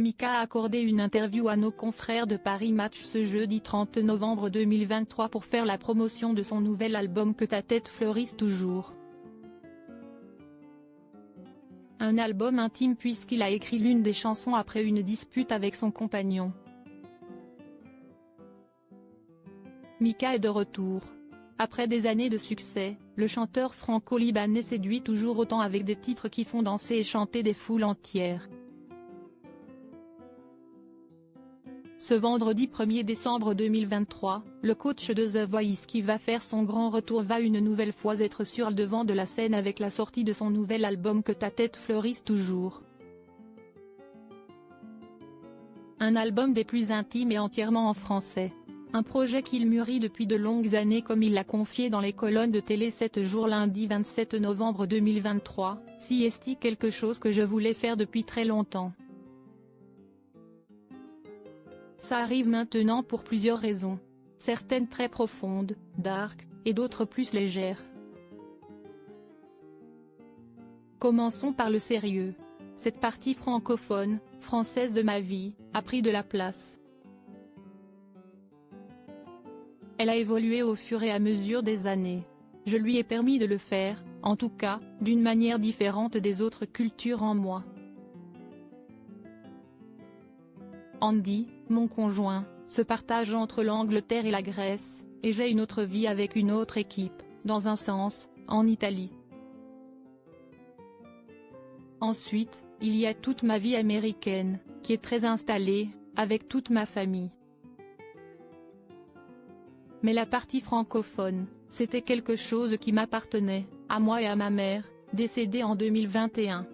Mika a accordé une interview à nos confrères de Paris Match ce jeudi 30 novembre 2023 pour faire la promotion de son nouvel album Que ta tête fleurisse toujours. Un album intime puisqu'il a écrit l'une des chansons après une dispute avec son compagnon. Mika est de retour. Après des années de succès, le chanteur franco-libanais séduit toujours autant avec des titres qui font danser et chanter des foules entières. Ce vendredi 1er décembre 2023, le coach de The Voice qui va faire son grand retour va une nouvelle fois être sur le devant de la scène avec la sortie de son nouvel album Que ta tête fleurisse toujours. Un album des plus intimes et entièrement en français. Un projet qu'il mûrit depuis de longues années comme il l'a confié dans les colonnes de Télé 7 jours lundi 27 novembre 2023, si est-il quelque chose que je voulais faire depuis très longtemps. Ça arrive maintenant pour plusieurs raisons. Certaines très profondes, dark, et d'autres plus légères. Commençons par le sérieux. Cette partie francophone, française de ma vie, a pris de la place. Elle a évolué au fur et à mesure des années. Je lui ai permis de le faire, en tout cas, d'une manière différente des autres cultures en moi. Andy, mon conjoint, se partage entre l'Angleterre et la Grèce, et j'ai une autre vie avec une autre équipe, dans un sens, en Italie. Ensuite, il y a toute ma vie américaine, qui est très installée, avec toute ma famille. Mais la partie francophone, c'était quelque chose qui m'appartenait, à moi et à ma mère, décédée en 2021.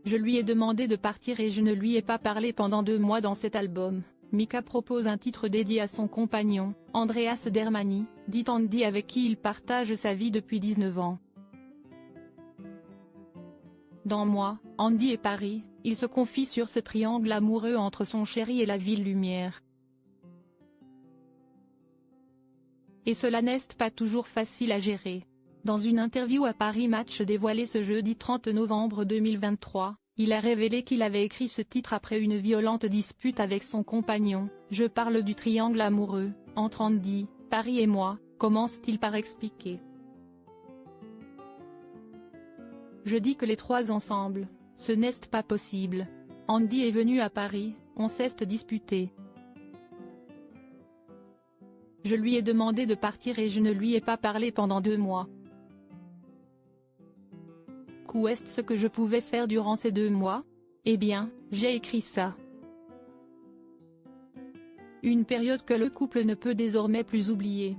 Je lui ai demandé de partir et je ne lui ai pas parlé pendant 2 mois dans cet album. Mika propose un titre dédié à son compagnon, Andreas Dermani, dit Andy avec qui il partage sa vie depuis 19 ans. Dans Moi, Andy et Paris, il se confie sur ce triangle amoureux entre son chéri et la ville lumière. Et cela n'est pas toujours facile à gérer. Dans une interview à Paris Match dévoilée ce jeudi 30 novembre 2023, il a révélé qu'il avait écrit ce titre après une violente dispute avec son compagnon. Je parle du triangle amoureux, entre Andy, Paris et moi, commence-t-il par expliquer. Je dis que les trois ensemble, ce n'est pas possible. Andy est venu à Paris, on s'est disputé. Je lui ai demandé de partir et je ne lui ai pas parlé pendant 2 mois. Qu'est ce que je pouvais faire durant ces 2 mois? Eh bien, j'ai écrit ça. Une période que le couple ne peut désormais plus oublier.